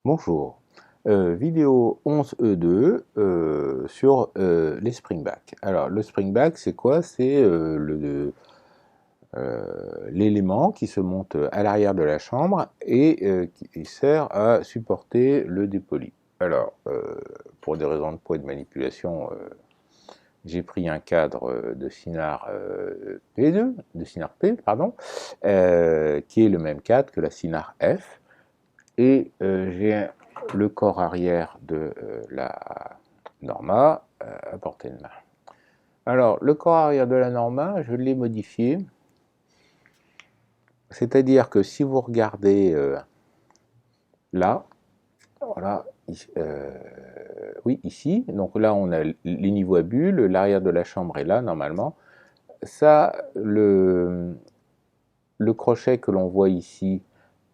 Bonjour, vidéo 11E2 sur les springback. Alors le springback c'est quoi? C'est l'élément qui se monte à l'arrière de la chambre et qui sert à supporter le dépoli. Alors pour des raisons de poids et de manipulation, j'ai pris un cadre de Cynar P2, de Cynar P, pardon, qui est le même cadre que la Cynar F. Et j'ai le corps arrière de la Norma à portée de main. Alors, le corps arrière de la Norma, je l'ai modifié. C'est-à-dire que si vous regardez là, voilà, oui, ici, donc là on a les niveaux à bulles, l'arrière de la chambre est là normalement. Ça, le crochet que l'on voit ici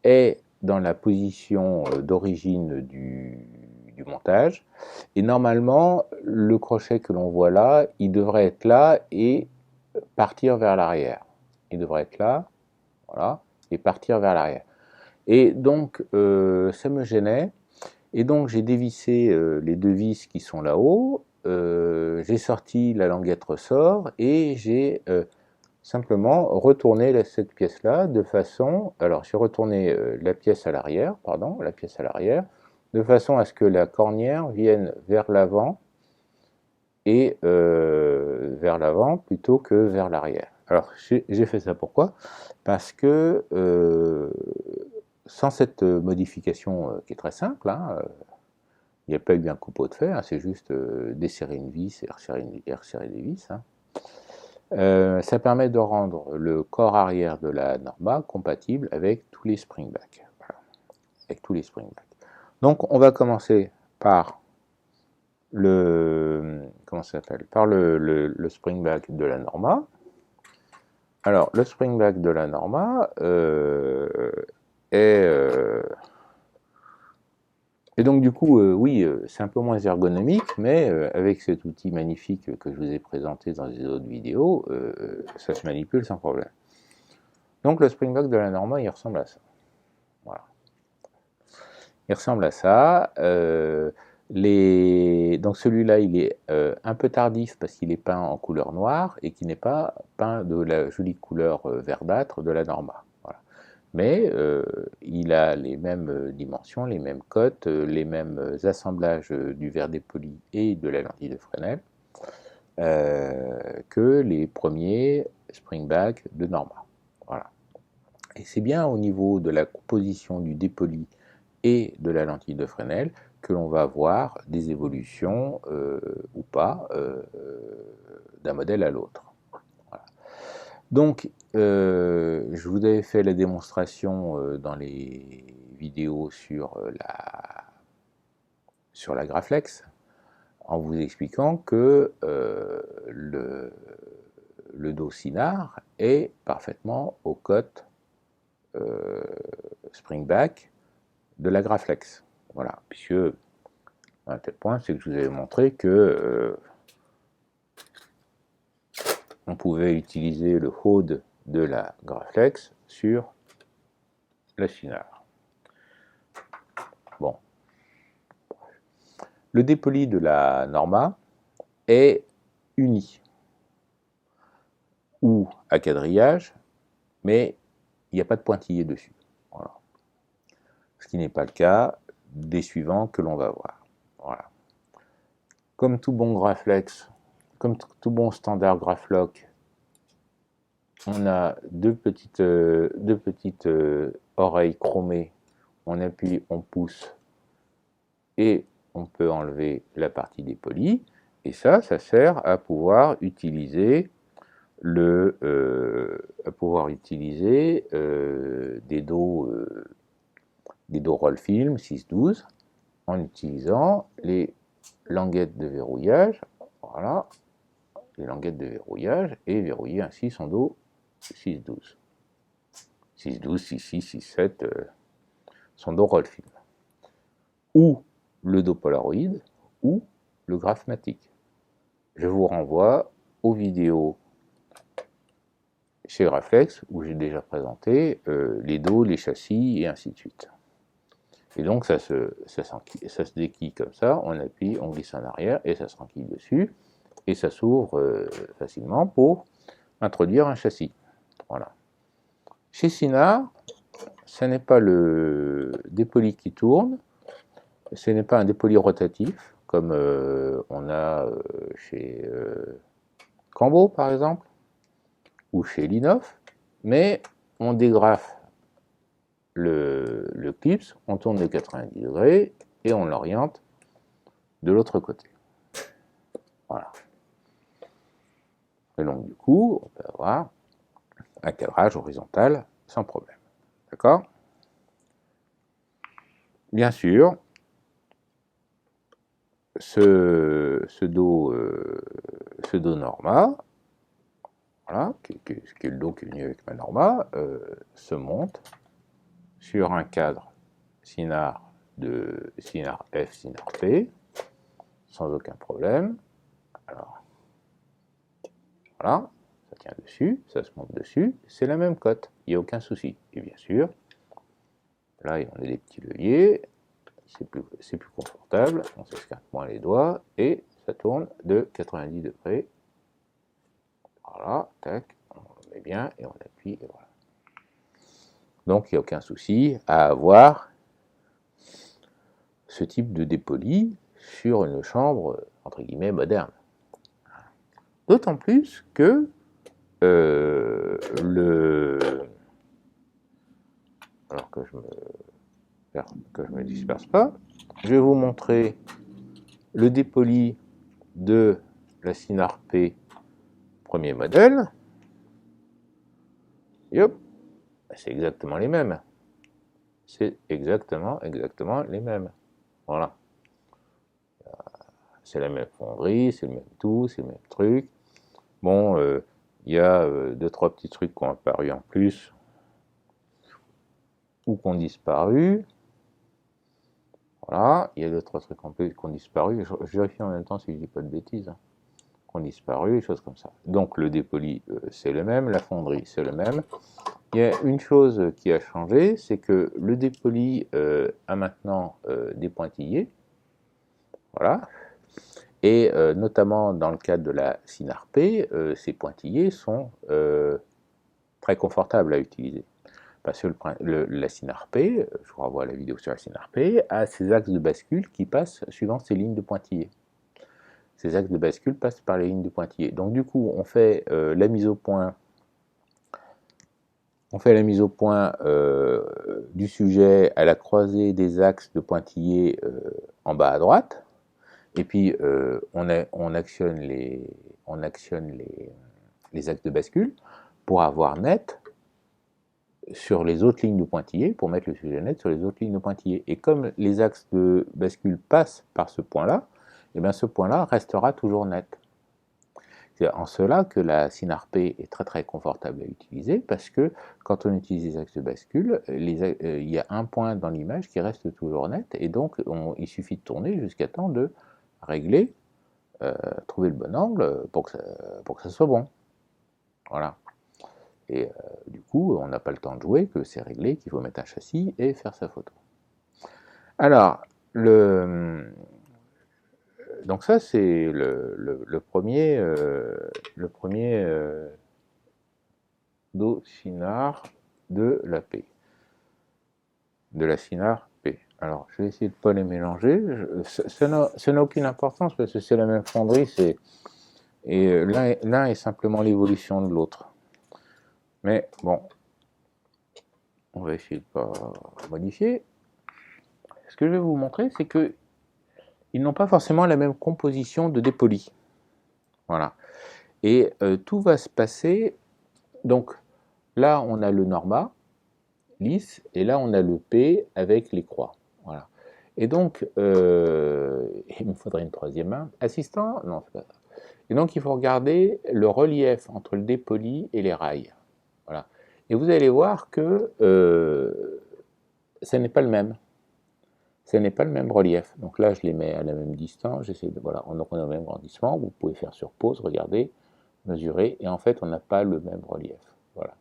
est dans la position d'origine du montage. Et normalement, le crochet que l'on voit là, il devrait être là et partir vers l'arrière. Il devrait être là, voilà, et partir vers l'arrière. Et donc, ça me gênait. Et donc, j'ai dévissé les deux vis qui sont là-haut. J'ai sorti la languette ressort et j'ai simplement retourner cette pièce-là de façon, alors j'ai retourné la pièce à l'arrière, pardon, la pièce à l'arrière, de façon à ce que la cornière vienne vers l'avant et vers l'avant plutôt que vers l'arrière. Alors j'ai fait ça pourquoi? Parce que sans cette modification qui est très simple, hein, il n'y a pas eu un coupeau de fer, hein, c'est juste desserrer une vis et resserrer des vis. Hein. Ça permet de rendre le corps arrière de la Norma compatible avec tous les springbacks. Voilà, avec tous les springbacks. Donc on va commencer par le comment ça s'appelle? Par le springback de la Norma. Alors le springback de la Norma est et donc du coup, oui, c'est un peu moins ergonomique, mais avec cet outil magnifique que je vous ai présenté dans les autres vidéos, ça se manipule sans problème. Donc le springback de la Norma, il ressemble à ça. Voilà. Il ressemble à ça. Donc celui-là, il est un peu tardif parce qu'il est peint en couleur noire et qui n'est pas peint de la jolie couleur verdâtre de la Norma. Voilà. Mais il a les mêmes dimensions, les mêmes cotes, les mêmes assemblages du verre dépoli et de la lentille de Fresnel que les premiers springback de Norma. Voilà. Et c'est bien au niveau de la composition du dépoli et de la lentille de Fresnel que l'on va voir des évolutions ou pas d'un modèle à l'autre. Voilà. Donc, je vous avais fait la démonstration dans les vidéos sur la Graflex en vous expliquant que le dos Cynar est parfaitement aux cotes springback de la Graflex. Voilà, puisque à un tel point, c'est que je vous avais montré que on pouvait utiliser le HOD de la Graflex sur la Cynar. Bon. Le dépoli de la Norma est uni ou à quadrillage, mais il n'y a pas de pointillé dessus. Voilà. Ce qui n'est pas le cas des suivants que l'on va voir. Voilà. Comme tout bon Graflex, comme tout bon standard Graflock, on a deux petites oreilles chromées. On appuie, on pousse et on peut enlever la partie dépolie. Et ça sert à pouvoir utiliser des dos roll film 6-12 en utilisant les languettes de verrouillage. Voilà, les languettes de verrouillage et verrouiller ainsi son dos 6-12. 6-12, 6-6, 6-7, son dos roll film. Ou le dos Polaroid ou le Grafmatic. Je vous renvoie aux vidéos chez Graflex où j'ai déjà présenté les dos, les châssis et ainsi de suite. Et donc ça se déquille comme ça, on appuie, on glisse en arrière et ça se renquille dessus. Et ça s'ouvre facilement pour introduire un châssis. Voilà. Chez Sinard, ce n'est pas le dépoli qui tourne, ce n'est pas un dépoli rotatif, comme on a chez Cambo par exemple, ou chez Linoff, mais on dégrafe le clips, on tourne de 90 degrés et on l'oriente de l'autre côté. Voilà. Et donc du coup, on peut avoir un cadrage horizontal sans problème. D'accord? Bien sûr, ce dos Norma, voilà, qui est le dos qui est venu avec ma Norma, se monte sur un cadre Sinard F, Sinard P, sans aucun problème. Alors, voilà, ça tient dessus, ça se monte dessus, c'est la même cote, il n'y a aucun souci. Et bien sûr, là on a des petits leviers, c'est plus confortable, on s'escarpe moins les doigts, et ça tourne de 90 degrés. Voilà, tac, on le met bien, et on appuie, et voilà. Donc il n'y a aucun souci à avoir ce type de dépoli sur une chambre, entre guillemets, moderne. D'autant plus que alors que je me disperse pas, je vais vous montrer le dépoli de la Sinard P premier modèle. Yop, c'est exactement les mêmes. C'est exactement les mêmes. Voilà. C'est la même fonderie, c'est le même tout, c'est le même truc. Bon, il y a 2-3 petits trucs qui ont apparu en plus ou qui ont disparu. Voilà, il y a 2-3 trucs en plus qui ont disparu. Je vérifie en même temps si je dis pas de bêtises. Qui ont disparu, des choses comme ça. Donc le dépoli, c'est le même, la fonderie, c'est le même. Il y a une chose qui a changé, c'est que le dépoli a maintenant des pointillés. Voilà. Et notamment dans le cadre de la Sinard P, ces pointillés sont très confortables à utiliser. Parce que la Sinard P, je vous renvoie à la vidéo sur la Sinard P, a ses axes de bascule qui passent suivant ces lignes de pointillés. Ces axes de bascule passent par les lignes de pointillés. Donc du coup, on fait la mise au point. On fait la mise au point du sujet à la croisée des axes de pointillés en bas à droite. Et puis on actionne les axes de bascule pour avoir net sur les autres lignes de pointillés, pour mettre le sujet net sur les autres lignes de pointillés. Et comme les axes de bascule passent par ce point-là, et bien ce point-là restera toujours net. C'est en cela que la Sinard P est très très confortable à utiliser, parce que quand on utilise les axes de bascule, il y a un point dans l'image qui reste toujours net, et donc il suffit de tourner jusqu'à temps de régler, trouver le bon angle pour que ça soit bon. Voilà. Et du coup, on n'a pas le temps de jouer, que c'est réglé, qu'il faut mettre un châssis et faire sa photo. Alors, donc ça, c'est le premier dos Sinard de la P. De la Sinard P. Alors, je vais essayer de ne pas les mélanger. Ça n'a aucune importance parce que c'est la même fonderie. Et l'un est simplement l'évolution de l'autre. Mais bon, on va essayer de ne pas modifier. Ce que je vais vous montrer, c'est que ils n'ont pas forcément la même composition de dépoli. Voilà. Et tout va se passer. Donc là, on a le Norma lisse, et là, on a le P avec les croix. Voilà. Et donc, il me faudrait une troisième main. Assistant? Non, c'est pas ça. Et donc, il faut regarder le relief entre le dépoli et les rails. Voilà. Et vous allez voir que ce n'est pas le même. Ce n'est pas le même relief. Donc là, je les mets à la même distance. J'essaie de, voilà, donc on a le même grandissement. Vous pouvez faire sur pause, regarder, mesurer. Et en fait, on n'a pas le même relief. Voilà.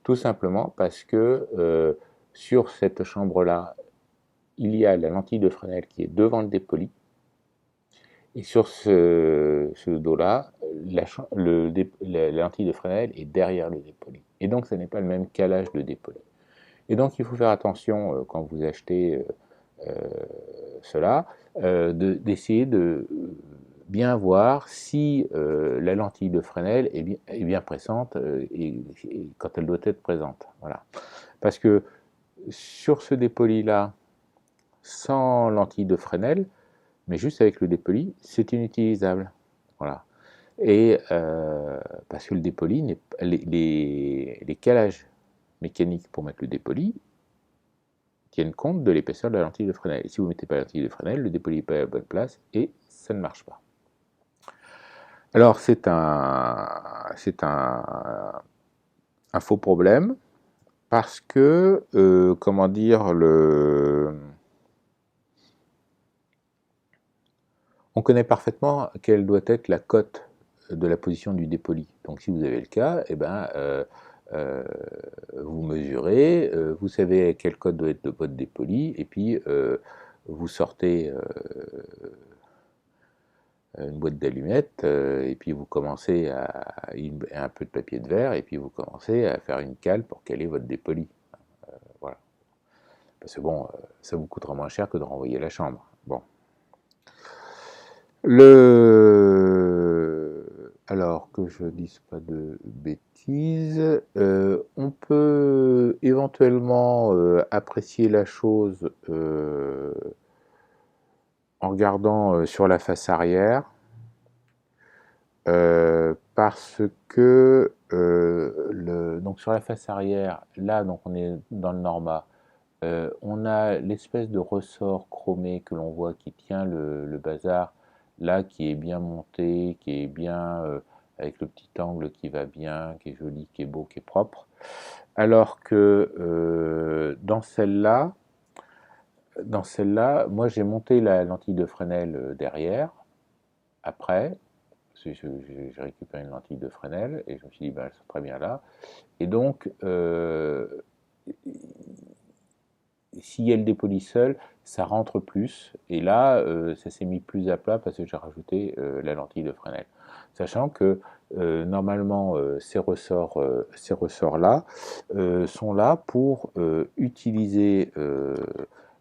Tout simplement parce que sur cette chambre-là, il y a la lentille de Fresnel qui est devant le dépoli, et sur ce dos-là, la lentille de Fresnel est derrière le dépoli. Et donc, ce n'est pas le même calage de dépoli. Et donc, il faut faire attention quand vous achetez cela, d'essayer de bien voir si la lentille de Fresnel est bien présente et quand elle doit être présente. Voilà. Parce que sur ce dépoli-là, sans lentille de Fresnel, mais juste avec le dépoli, c'est inutilisable. Voilà. Et parce que le dépoli, les calages mécaniques pour mettre le dépoli tiennent compte de l'épaisseur de la lentille de Fresnel. Et si vous ne mettez pas la lentille de Fresnel, le dépoli n'est pas à la bonne place et ça ne marche pas. Alors c'est un faux problème parce que, comment dire, on connaît parfaitement quelle doit être la cote de la position du dépoli. Donc si vous avez le cas, eh ben, vous mesurez, vous savez quelle cote doit être de votre dépoli, et puis vous sortez une boîte d'allumettes, et puis vous commencez un peu de papier de verre, et puis vous commencez à faire une cale pour caler votre dépoli. Voilà. Parce que bon, ça vous coûtera moins cher que de renvoyer la chambre. Bon. Alors que je dise pas de bêtises, on peut éventuellement apprécier la chose en regardant sur la face arrière, parce que donc sur la face arrière, là donc on est dans le Norma, on a l'espèce de ressort chromé que l'on voit qui tient le bazar, là qui est bien monté, qui est bien avec le petit angle qui va bien, qui est joli, qui est beau, qui est propre. Alors que dans celle-là, moi j'ai monté la lentille de Fresnel derrière, après, j'ai récupéré une lentille de Fresnel et je me suis dit, ben, elles sont très bien là. Et donc, si elle dépolie seule, ça rentre plus. Et là, ça s'est mis plus à plat parce que j'ai rajouté la lentille de Fresnel. Sachant que normalement, ces ressorts-là sont là pour utiliser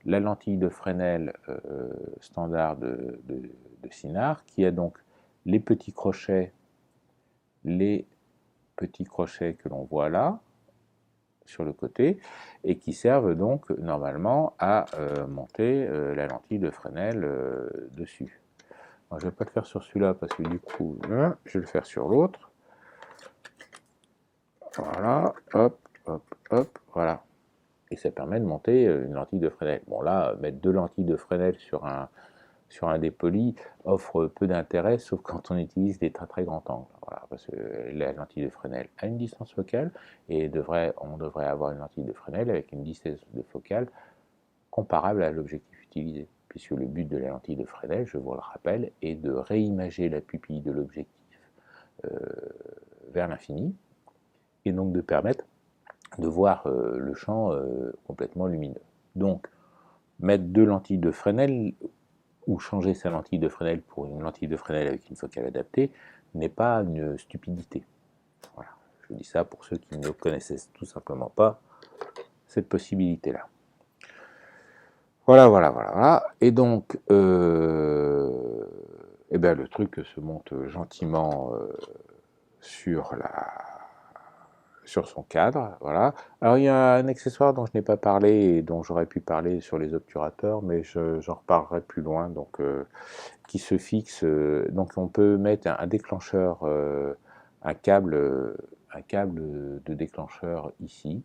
la lentille de Fresnel standard de Sinard, qui a donc les petits crochets que l'on voit là, sur le côté, et qui servent donc normalement à monter la lentille de Fresnel dessus. Alors, je ne vais pas le faire sur celui-là parce que du coup, je vais le faire sur l'autre. Voilà, hop, hop, hop, voilà. Et ça permet de monter une lentille de Fresnel. Bon là, mettre deux lentilles de Fresnel sur un dépoli offre peu d'intérêt, sauf quand on utilise des très très grands angles. Voilà, parce que la lentille de Fresnel a une distance focale et on devrait avoir une lentille de Fresnel avec une distance de focale comparable à l'objectif utilisé. Puisque le but de la lentille de Fresnel, je vous le rappelle, est de réimager la pupille de l'objectif vers l'infini et donc de permettre de voir le champ complètement lumineux. Donc, mettre deux lentilles de Fresnel ou changer sa lentille de Fresnel pour une lentille de Fresnel avec une focale adaptée n'est pas une stupidité. Voilà. Je dis ça pour ceux qui ne connaissaient tout simplement pas cette possibilité-là. Voilà. Et donc, eh ben, le truc se monte gentiment sur son cadre, voilà. Alors il y a un accessoire dont je n'ai pas parlé et dont j'aurais pu parler sur les obturateurs, mais j'en reparlerai plus loin, donc qui se fixe, donc on peut mettre un déclencheur, un câble de déclencheur ici,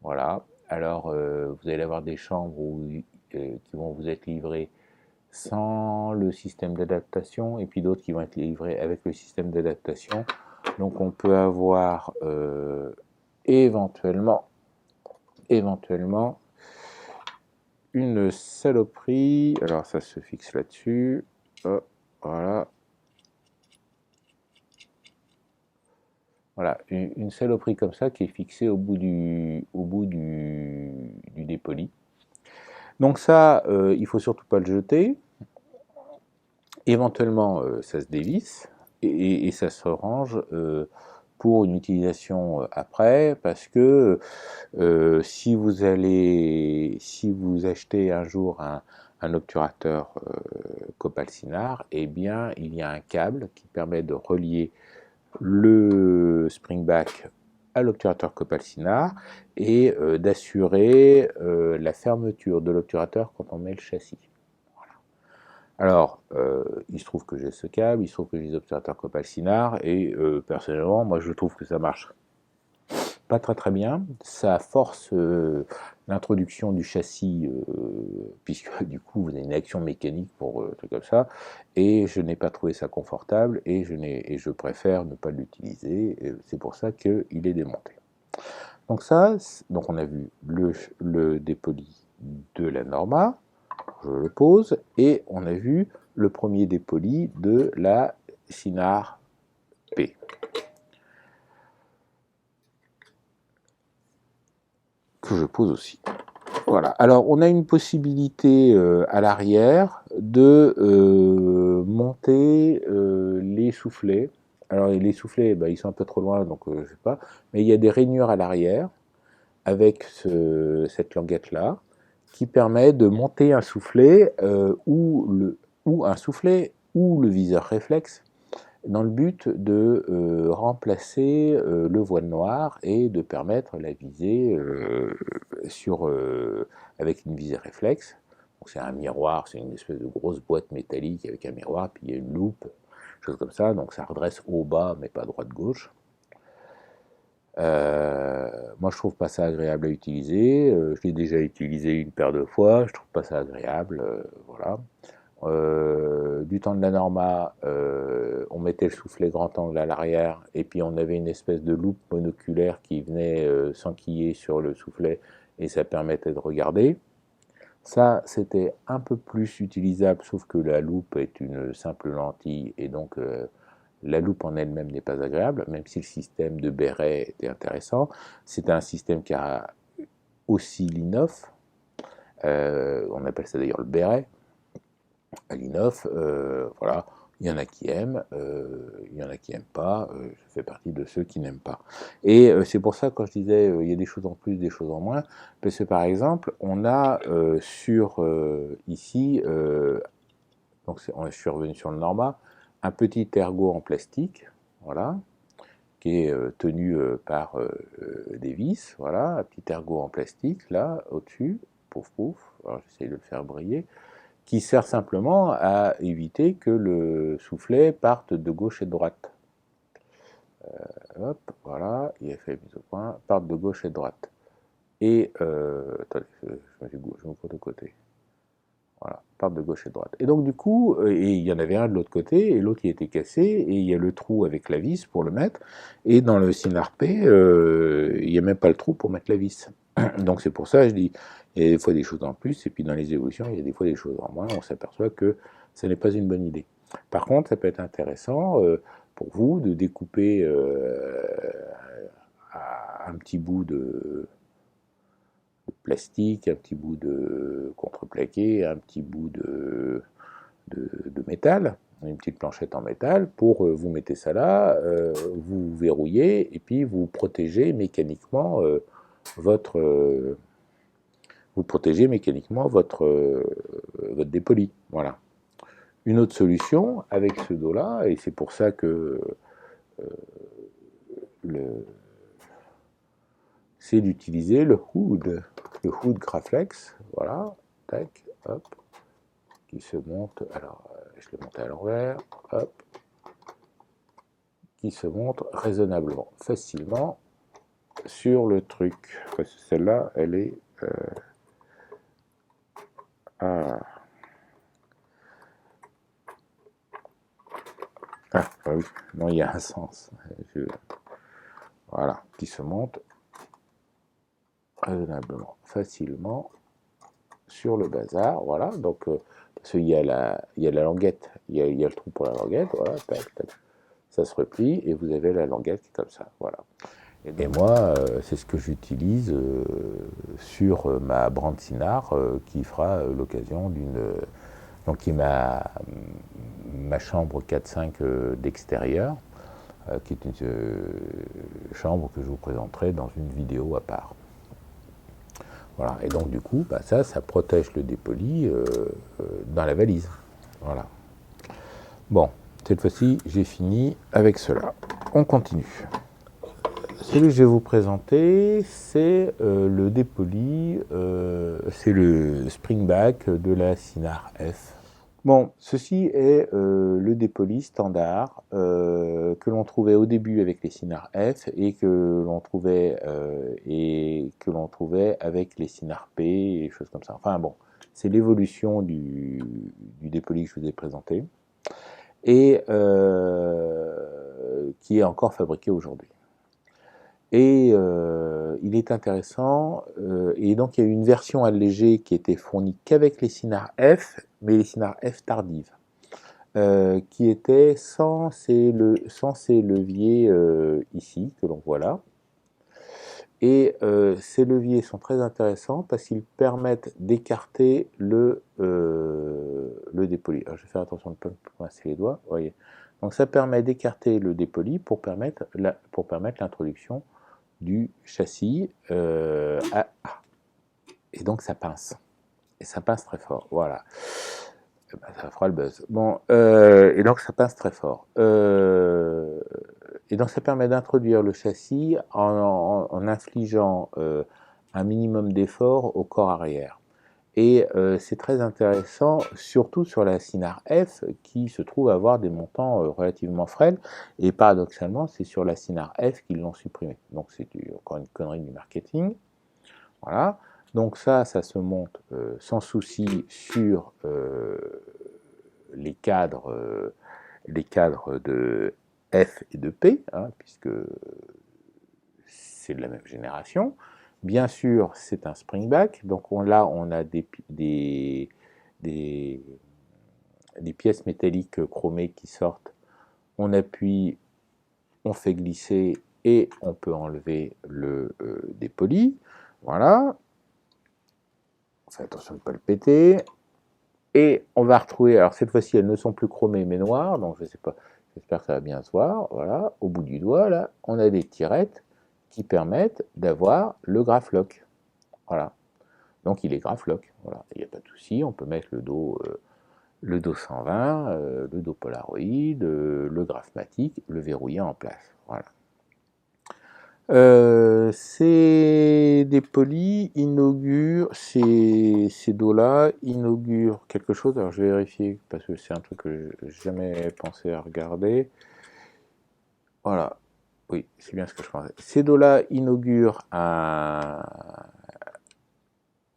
voilà. Alors vous allez avoir des chambres qui vont vous être livrées sans le système d'adaptation et puis d'autres qui vont être livrées avec le système d'adaptation. Donc on peut avoir éventuellement une saloperie. Alors ça se fixe là-dessus. Oh, voilà. Voilà, une saloperie comme ça qui est fixée au bout du dépoli. Donc ça, il faut surtout pas le jeter. Éventuellement, ça se dévisse et ça se range pour une utilisation après, parce que si vous achetez un jour un obturateur Copal-Cynar, eh bien, il y a un câble qui permet de relier le springback à l'obturateur Copal-Cynar et d'assurer la fermeture de l'obturateur quand on met le châssis. Alors, il se trouve que j'ai ce câble, il se trouve que j'ai les obturateurs Copal-Cynar, et personnellement, moi je trouve que ça marche pas très bien. Ça force l'introduction du châssis, puisque du coup vous avez une action mécanique pour un truc comme ça, et je n'ai pas trouvé ça confortable, et je préfère ne pas l'utiliser, c'est pour ça qu'il est démonté. Donc ça, donc on a vu le dépoli de la Norma, je le pose, et on a vu le premier dépoli de la Cynar P. Que je pose aussi. Voilà. Alors, on a une possibilité à l'arrière de monter les soufflets. Alors, les soufflets, bah, ils sont un peu trop loin, donc je sais pas. Mais il y a des rainures à l'arrière avec cette languette-là qui permet de monter un soufflet ou un soufflet ou le viseur réflexe dans le but de remplacer le voile noir et de permettre la visée avec une visée réflexe. C'est un miroir, c'est une espèce de grosse boîte métallique avec un miroir, puis il y a une loupe, chose comme ça, donc ça redresse haut-bas, mais pas droite-gauche. Moi, je trouve pas ça agréable à utiliser. Je l'ai déjà utilisé une paire de fois. Je trouve pas ça agréable. Voilà. Du temps de la Norma, on mettait le soufflet grand angle à l'arrière, et puis on avait une espèce de loupe monoculaire qui venait s'enquiller sur le soufflet, et ça permettait de regarder. Ça, c'était un peu plus utilisable, sauf que la loupe est une simple lentille, et donc la loupe en elle-même n'est pas agréable, même si le système de béret était intéressant. C'est un système qui a aussi l'inoff, on appelle ça d'ailleurs le béret, à l'inoff, voilà. Il y en a qui aiment, il y en a qui n'aiment pas, je fais partie de ceux qui n'aiment pas. Et c'est pour ça, quand je disais il y a des choses en plus, des choses en moins, parce que par exemple, on a ici, donc je suis revenu sur le Norma, un petit ergot en plastique, voilà, qui est tenu par des vis, voilà, un petit ergot en plastique, là, au-dessus, pouf pouf, alors j'essaye de le faire briller, qui sert simplement à éviter que le soufflet parte de gauche et de droite. Hop, voilà, il est fait mise au point, parte de gauche et de droite. Et, attendez, je me prends de côté. Voilà, part de gauche et de droite. Et donc du coup, et il y en avait un de l'autre côté, et l'autre qui était cassé, et il y a le trou avec la vis pour le mettre, et dans le Cynar P, il n'y a même pas le trou pour mettre la vis. Donc c'est pour ça, je dis, il y a des fois des choses en plus, et puis dans les évolutions, il y a des fois des choses en moins, on s'aperçoit que ce n'est pas une bonne idée. Par contre, ça peut être intéressant pour vous de découper un petit bout de plastique, un petit bout de contreplaqué, un petit bout de métal, une petite planchette en métal, pour vous mettez ça là, vous verrouillez, et puis vous protégez mécaniquement votre votre dépoli. Voilà. Une autre solution avec ce dos-là, et c'est pour ça que c'est d'utiliser le hood Graflex, voilà, tac, hop, qui se monte, alors je l'ai monté à l'envers, hop, qui se monte raisonnablement, facilement sur le truc. Parce que celle-là, elle est ah, oui, non, il y a un sens. Voilà, qui se monte raisonnablement, facilement sur le bazar, voilà, donc parce qu'il y a la languette, il y a le trou pour la languette, voilà, tac, tac, ça se replie, et vous avez la languette qui est comme ça, voilà. Et moi, c'est ce que j'utilise sur ma Brandt Sinard qui fera l'occasion d'une... donc qui est ma chambre 4-5 d'extérieur, qui est une chambre que je vous présenterai dans une vidéo à part. Voilà, et donc du coup, bah, ça protège le dépoli dans la valise. Voilà. Bon, cette fois-ci, j'ai fini avec cela. On continue. Celui que je vais vous présenter, c'est le dépoli, c'est le springback de la Sinard F. Bon, ceci est le dépoli standard que l'on trouvait au début avec les Sinard F et que l'on trouvait avec les Sinard P et choses comme ça. Enfin bon, c'est l'évolution du dépoli que je vous ai présenté et qui est encore fabriqué aujourd'hui. Et il est intéressant, et donc il y a eu une version allégée qui était fournie qu'avec les Sinard F, mais les Sinard F tardives, qui était sans ces leviers ici, que l'on voit là. Et ces leviers sont très intéressants parce qu'ils permettent d'écarter le dépoli. Alors, je vais faire attention de ne pas coincer les doigts. Voyez. Donc ça permet d'écarter le dépoli pour permettre l'introduction du châssis et donc ça pince. Et ça pince très fort. Voilà. Et ben, ça fera le buzz. Bon, et donc ça pince très fort. Et donc ça permet d'introduire le châssis en infligeant un minimum d'effort au corps arrière. Et c'est très intéressant, surtout sur la Sinard F, qui se trouve avoir des montants relativement frêles. Et paradoxalement, c'est sur la Sinard F qu'ils l'ont supprimé. Donc c'est encore une connerie du marketing. Voilà. Donc ça se monte sans souci sur les cadres de F et de P, hein, puisque c'est de la même génération. Bien sûr, c'est un springback, donc là on a des pièces métalliques chromées qui sortent, on appuie, on fait glisser et on peut enlever le dépoli. Voilà. On fait attention de ne pas le péter. Et on va retrouver, alors cette fois-ci elles ne sont plus chromées mais noires, donc je sais pas, j'espère que ça va bien se voir. Voilà, au bout du doigt là, on a des tirettes qui permettent d'avoir le graph-lock. Voilà. Donc il est graph-lock. Voilà. Il n'y a pas de souci, on peut mettre le dos 120, le dos Polaroid, le graphmatique, le verrouiller en place. Voilà. Ces dépolis inaugurent, ces dos-là inaugurent quelque chose. Alors je vais vérifier parce que c'est un truc que je n'ai jamais pensé à regarder. Voilà. Oui, c'est bien ce que je pensais. Ces dos-là inaugurent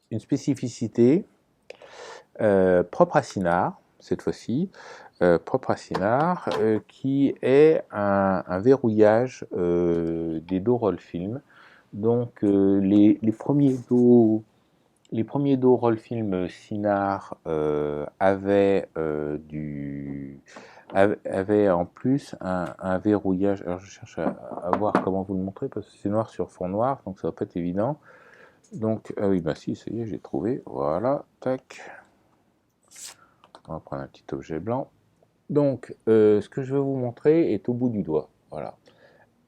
une spécificité propre à Sinard, cette fois-ci, propre à Sinard, qui est un verrouillage des dos roll film. Donc les premiers dos roll film Sinard avaient en plus un verrouillage. Alors je cherche à voir comment vous le montrer parce que c'est noir sur fond noir, donc ça va pas être évident. Donc, ah oui, bah si, ça y est, j'ai trouvé. Voilà, tac. On va prendre un petit objet blanc. Donc, ce que je vais vous montrer est au bout du doigt. Voilà.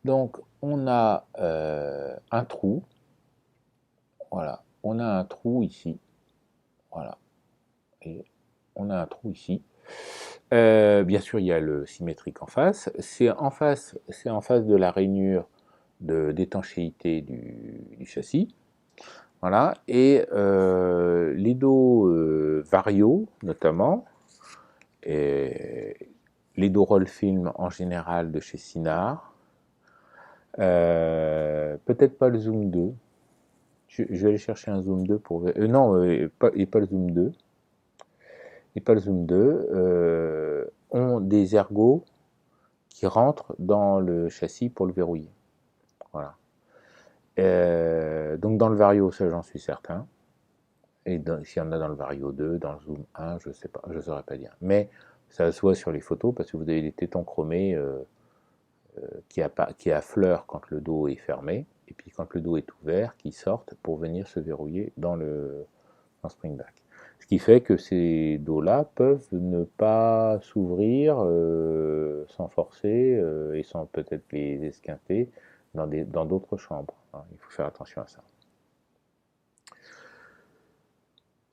Donc, on a un trou. Voilà. On a un trou ici. Voilà. Et on a un trou ici. Bien sûr, il y a le symétrique en face. C'est en face de la rainure d'étanchéité du châssis. Voilà. Et les dos Vario, notamment, et les dos roll film en général de chez Sinard. Peut-être pas le zoom 2. Je vais aller chercher un zoom 2 pour... non, et pas le zoom 2. Et pas le zoom 2. Ont des ergots qui rentrent dans le châssis pour le verrouiller. Voilà. Donc dans le Vario, ça j'en suis certain. Et s'il y en a dans le Vario 2, dans le zoom 1, je sais pas, je saurais pas dire. Mais ça se voit sur les photos parce que vous avez des tétons chromés qui affleurent quand le dos est fermé, et puis quand le dos est ouvert, qui sortent pour venir se verrouiller dans le springback. Ce qui fait que ces dos-là peuvent ne pas s'ouvrir sans forcer et sans peut-être les esquinter dans d'autres chambres, hein. Il faut faire attention à ça.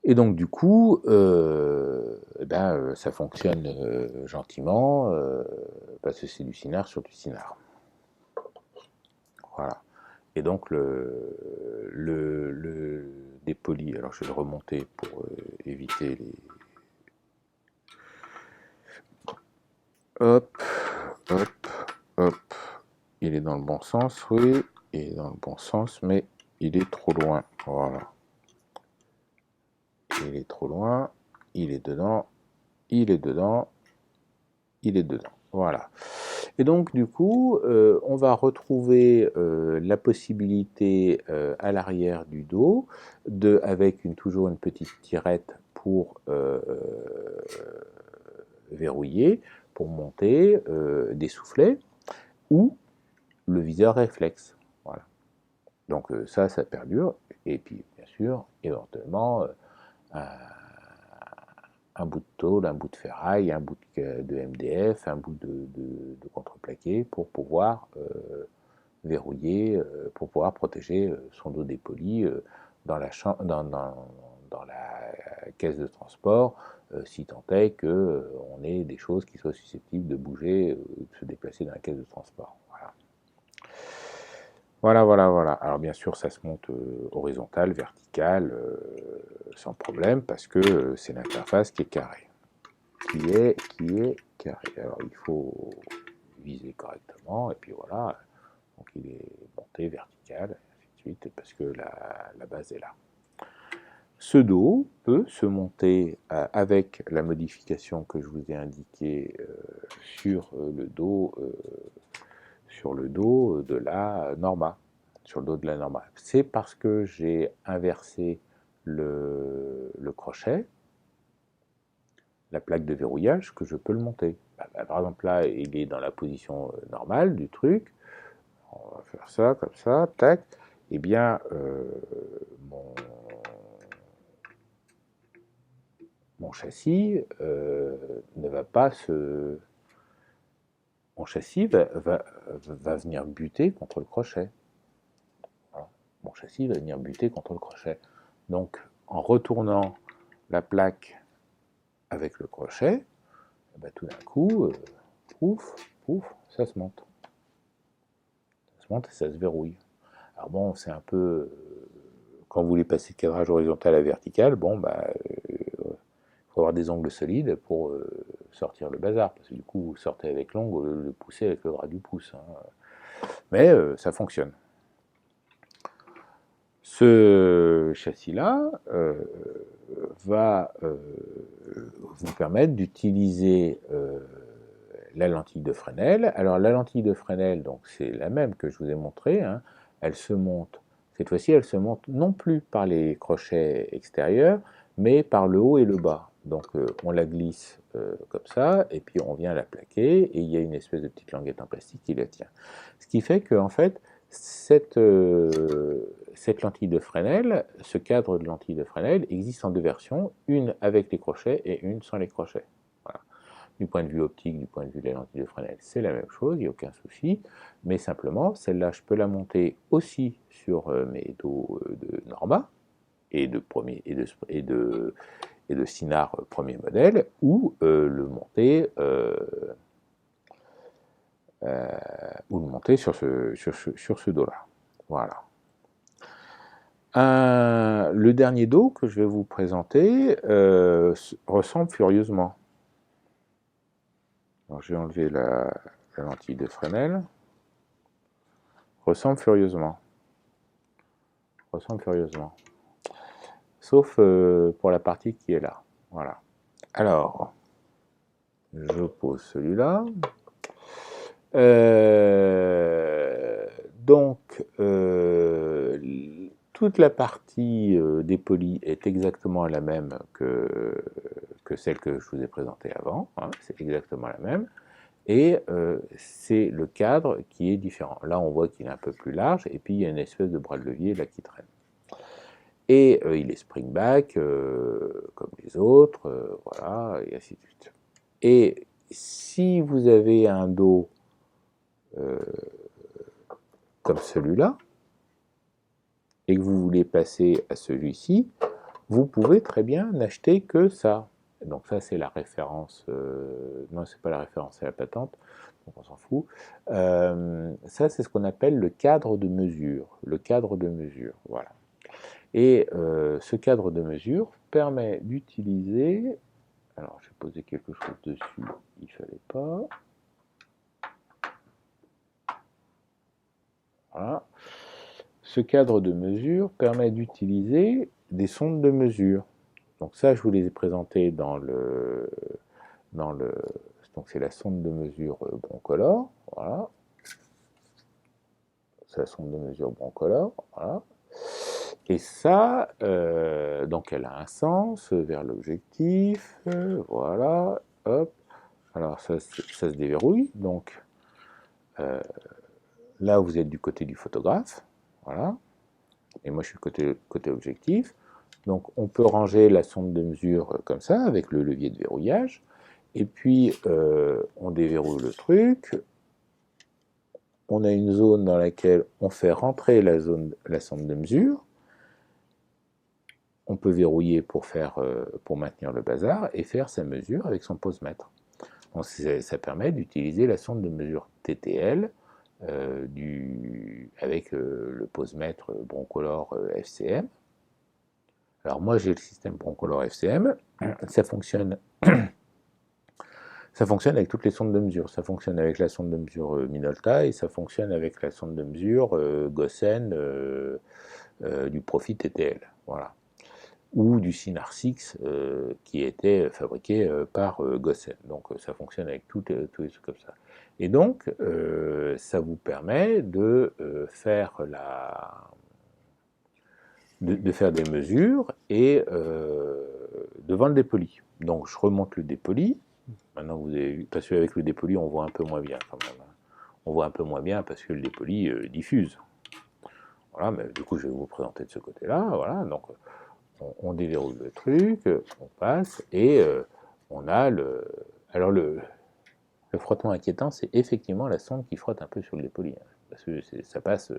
Et donc du coup, ça fonctionne gentiment, parce que c'est du cinard sur du cinard. Voilà. Et donc le dépoli, alors je vais le remonter pour éviter les... Hop, hop, hop. Il est dans le bon sens, oui. Il est dans le bon sens, mais il est trop loin. Voilà. Il est trop loin. Il est dedans. Il est dedans. Il est dedans. Voilà. Et donc, du coup, on va retrouver la possibilité à l'arrière du dos, avec toujours une petite tirette pour verrouiller, pour monter des soufflets, ou le viseur réflexe. Voilà. Donc ça perdure. Et puis, bien sûr, éventuellement, un bout de tôle, un bout de ferraille, un bout de MDF, un bout de contreplaqué pour pouvoir verrouiller, pour pouvoir protéger son dos dépoli dans la caisse de transport, si tant est qu'on ait des choses qui soient susceptibles de bouger, de se déplacer dans la caisse de transport. Voilà. Voilà, voilà, voilà. Alors bien sûr, ça se monte horizontal, vertical, sans problème, parce que c'est l'interface qui est carrée. Qui est carré. Alors il faut viser correctement, et puis voilà, donc il est monté vertical, et ainsi de suite, parce que la base est là. Ce dos peut se monter avec la modification que je vous ai indiquée sur le dos de la Norma. Sur le dos de la Norma. C'est parce que j'ai inversé le crochet, la plaque de verrouillage, que je peux le monter. Par exemple là, il est dans la position normale du truc. On va faire ça, comme ça, tac. Eh bien, mon châssis ne va pas se... Mon châssis va venir buter contre le crochet. Voilà. Mon châssis va venir buter contre le crochet. Donc, en retournant la plaque avec le crochet, tout d'un coup, pouf, pouf, ça se monte. Ça se monte et ça se verrouille. Alors bon, c'est un peu... quand vous voulez passer de cadrage horizontal à vertical, bon, faut avoir des ongles solides pour sortir le bazar, parce que du coup, vous sortez avec l'ongle, le poussez avec le bras du pouce. Hein. Mais ça fonctionne. Ce châssis-là va vous permettre d'utiliser la lentille de Fresnel. Alors la lentille de Fresnel, donc c'est la même que je vous ai montrée, hein. Elle se monte, cette fois-ci elle se monte non plus par les crochets extérieurs, mais par le haut et le bas. Donc on la glisse comme ça, et puis on vient la plaquer, et il y a une espèce de petite languette en plastique qui la tient. Ce qui fait que en fait, cette lentille de Fresnel, ce cadre de lentille de Fresnel existe en deux versions, une avec les crochets et une sans les crochets. Voilà. Du point de vue optique, du point de vue de la lentille de Fresnel, c'est la même chose, il n'y a aucun souci, mais simplement, celle-là, je peux la monter aussi sur mes dos de Norma, et de Cinard premier modèle, ou le monter sur ce dos-là. Voilà. Le dernier dos que je vais vous présenter ressemble furieusement. Alors, je vais enlever la lentille de Fresnel. Ressemble furieusement. Ressemble furieusement. Sauf pour la partie qui est là. Voilà. Alors, je pose celui-là. Donc, toute la partie dépolie est exactement la même que celle que je vous ai présentée avant, hein, c'est exactement la même. Et c'est le cadre qui est différent. Là, on voit qu'il est un peu plus large, et puis il y a une espèce de bras de levier là qui traîne. Et il est spring-back, comme les autres, voilà, et ainsi de suite. Et si vous avez un dos comme celui-là, et que vous voulez passer à celui-ci, vous pouvez très bien n'acheter que ça. Donc ça, c'est la référence, non, c'est pas la référence, c'est la patente, donc on s'en fout. Ça, c'est ce qu'on appelle le cadre de mesure. Le cadre de mesure, voilà. Et ce cadre de mesure permet d'utiliser... Alors, j'ai posé quelque chose dessus, il ne fallait pas. Voilà. Ce cadre de mesure permet d'utiliser des sondes de mesure. Donc ça, je vous les ai présentés dans le... donc c'est la sonde de mesure Broncolor, voilà. C'est la sonde de mesure Broncolor, voilà. Et ça, donc elle a un sens vers l'objectif, voilà, hop. Alors ça se déverrouille, donc là vous êtes du côté du photographe, voilà. Et moi je suis côté objectif. Donc on peut ranger la sonde de mesure comme ça, avec le levier de verrouillage. Et puis on déverrouille le truc. On a une zone dans laquelle on fait rentrer la sonde de mesure. On peut verrouiller pour maintenir le bazar et faire sa mesure avec son posemètre. Donc ça permet d'utiliser la sonde de mesure TTL avec le posemètre Broncolor FCM. Alors moi j'ai le système Broncolor FCM, ça fonctionne avec toutes les sondes de mesure. Ça fonctionne avec la sonde de mesure Minolta et ça fonctionne avec la sonde de mesure Gossen du Profit TTL. Voilà. Ou du Cynar 6 qui était fabriqué par Gossen. Donc ça fonctionne avec tous les trucs comme ça. Et donc ça vous permet de faire faire des mesures et devant le dépoli. Donc je remonte le dépoli. Maintenant vous avez vu, parce qu'avec le dépoli on voit un peu moins bien quand même. On voit un peu moins bien parce que le dépoli diffuse. Voilà, mais du coup je vais vous présenter de ce côté-là. Voilà, donc on déverrouille le truc, on passe, et on a le... Alors le frottement inquiétant, c'est effectivement la sonde qui frotte un peu sur le dépoli, hein, parce que ça passe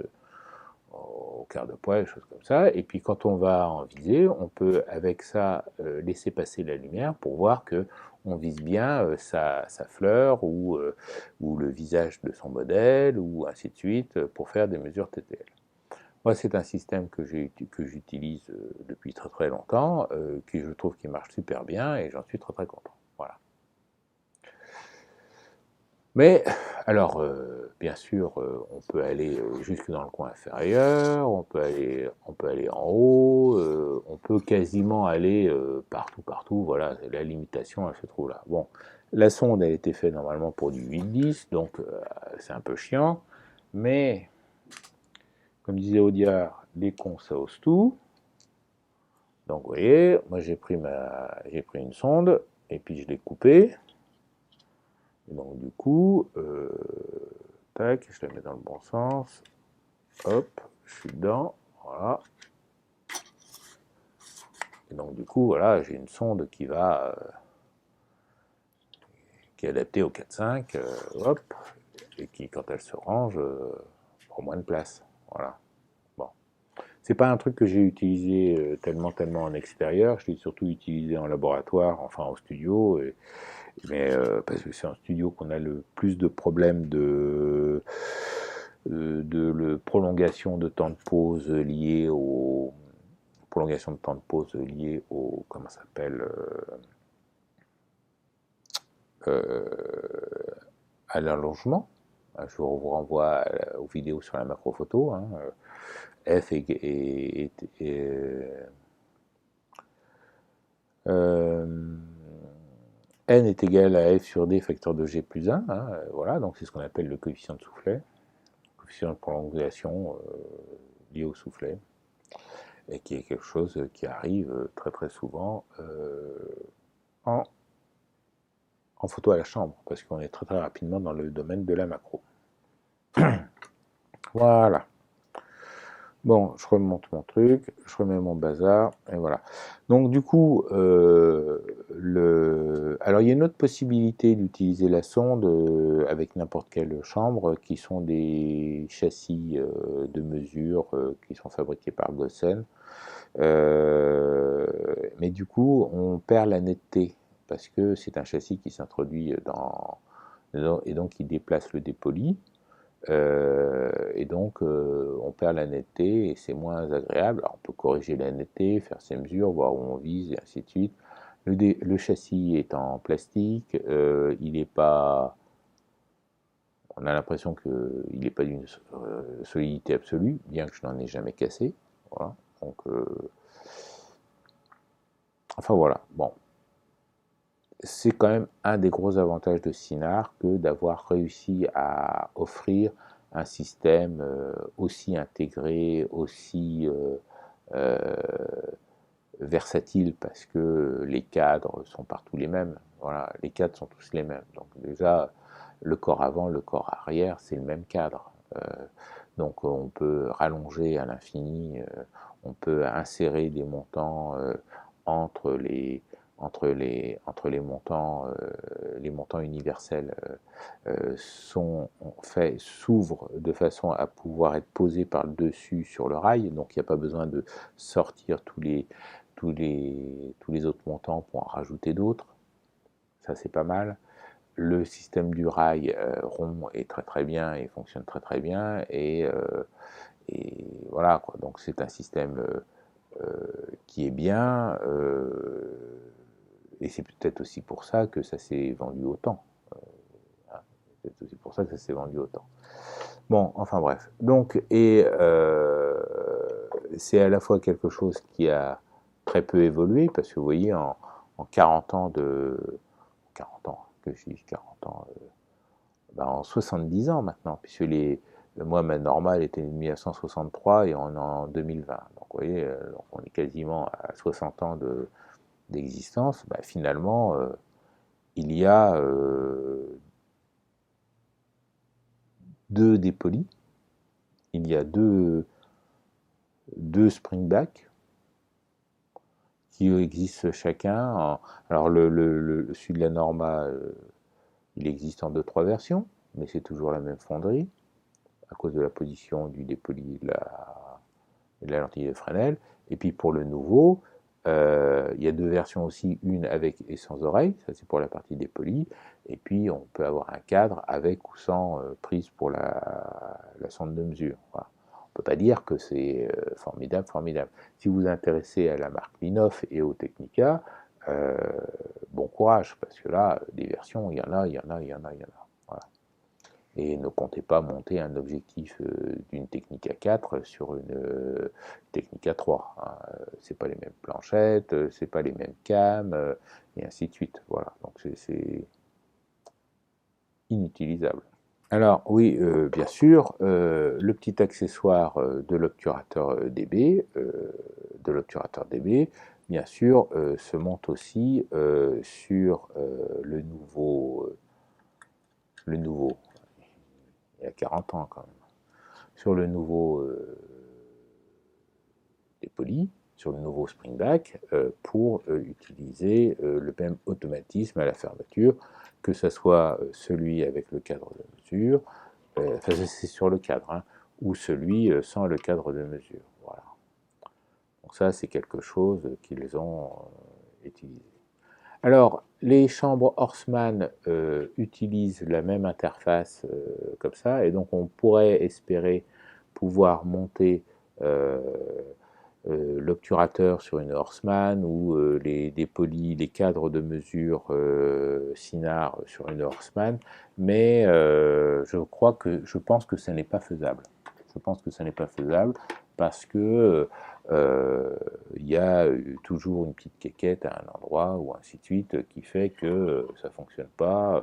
au quart de poil, des choses comme ça, et puis quand on va en viser, on peut avec ça laisser passer la lumière pour voir que on vise bien sa fleur ou le visage de son modèle, ou ainsi de suite, pour faire des mesures TTL. Moi, c'est un système que j'utilise depuis très très longtemps, qui je trouve qui marche super bien, et j'en suis très très content. Voilà. Mais, alors, bien sûr, on peut aller jusque dans le coin inférieur, on peut aller en haut, on peut quasiment aller partout, voilà, la limitation, elle se trouve là. Bon, la sonde, elle a été faite normalement pour du 8-10, donc c'est un peu chiant, mais, comme disait Audiard, les cons, ça ose tout. Donc vous voyez, moi j'ai pris une sonde et puis je l'ai coupée. Et donc du coup, tac, je la mets dans le bon sens. Hop, je suis dedans, voilà. Et donc du coup, voilà, j'ai une sonde qui est adaptée au 4.5, hop, et qui, quand elle se range, prend moins de place. Voilà. Bon. C'est pas un truc que j'ai utilisé tellement en extérieur, je l'ai surtout utilisé en laboratoire, enfin au studio, mais parce que c'est en studio qu'on a le plus de problèmes de prolongation de temps de pause liés au comment ça s'appelle à l'allongement. Je vous renvoie aux vidéos sur la macrophoto, hein. F N est égal à F sur D facteur de G plus 1, hein, voilà, donc c'est ce qu'on appelle le coefficient de soufflet, coefficient de prolongation lié au soufflet, et qui est quelque chose qui arrive très très souvent en en photo à la chambre, parce qu'on est très très rapidement dans le domaine de la macro. Voilà. Bon, je remonte mon truc, je remets mon bazar, et voilà. Donc du coup, alors il y a une autre possibilité d'utiliser la sonde avec n'importe quelle chambre, qui sont des châssis de mesure qui sont fabriqués par Gossen. Mais du coup, on perd la netteté, parce que c'est un châssis qui s'introduit et donc il déplace le dépoli. Et donc, on perd la netteté et c'est moins agréable. Alors, on peut corriger la netteté, faire ses mesures, voir où on vise et ainsi de suite. Le châssis est en plastique, il n'est pas. On a l'impression qu'il n'est pas d'une solidité absolue, bien que je n'en ai jamais cassé. Voilà. Donc, enfin voilà. Bon, c'est quand même un des gros avantages de Sinar que d'avoir réussi à offrir un système aussi intégré, aussi euh, versatile, parce que les cadres sont partout les mêmes. Voilà, les cadres sont tous les mêmes. Donc déjà, le corps avant, le corps arrière, c'est le même cadre. Donc on peut rallonger à l'infini, on peut insérer des montants entre les les montants universels s'ouvrent de façon à pouvoir être posés par le dessus sur le rail, donc il n'y a pas besoin de sortir tous les autres montants pour en rajouter d'autres, ça c'est pas mal. Le système du rail rond est très très bien et fonctionne très très bien, et voilà quoi. Donc c'est un système qui est bien, et c'est peut-être aussi pour ça que ça s'est vendu autant. Hein, c'est peut-être aussi pour ça que ça s'est vendu autant. Bon, enfin bref. Donc, c'est à la fois quelque chose qui a très peu évolué, parce que vous voyez, en 40 ans 40 ans, que je dis 40 ans, ben en 70 ans maintenant, puisque moi, ma normale était de 1963 et on est en 2020. Donc, vous voyez, donc on est quasiment à 60 ans d'existence. Ben, finalement, il y a deux dépolis, il y a deux springback qui existent chacun. Alors, celui de la Norma, il existe en 2-3 versions, mais c'est toujours la même fonderie, à cause de la position du dépoli et de la lentille de Fresnel. Et puis pour le nouveau, il y a deux versions aussi, une avec et sans oreille, ça c'est pour la partie dépoli, et puis on peut avoir un cadre avec ou sans prise pour la sonde de mesure. Voilà. On ne peut pas dire que c'est formidable, formidable. Si vous vous intéressez à la marque Linoff et au Technica, bon courage, parce que là, des versions, il y en a, il y en a, il y en a, il y en a. Voilà. Et ne comptez pas monter un objectif d'une Technica 4 sur une Technica 3. Hein. C'est pas les mêmes planchettes, c'est pas les mêmes cams, et ainsi de suite. Voilà, donc c'est inutilisable. Alors oui, bien sûr, le petit accessoire de l'obturateur DB, bien sûr, se monte aussi sur le nouveau, il y a 40 ans quand même, sur le nouveau dépoli, sur le nouveau springback, pour utiliser le même automatisme à la fermeture, que ce soit celui avec le cadre de mesure, enfin c'est sur le cadre, hein, ou celui sans le cadre de mesure. Voilà. Donc ça, c'est quelque chose qu'ils ont utilisé. Alors, les chambres Horseman utilisent la même interface comme ça, et donc on pourrait espérer pouvoir monter l'obturateur sur une Horseman, ou les dépolis, les cadres de mesure Sinar sur une Horseman, mais je pense que ce n'est pas faisable. Je pense que ce n'est pas faisable, parce que il y a toujours une petite quéquette à un endroit, ou ainsi de suite, qui fait que ça ne fonctionne pas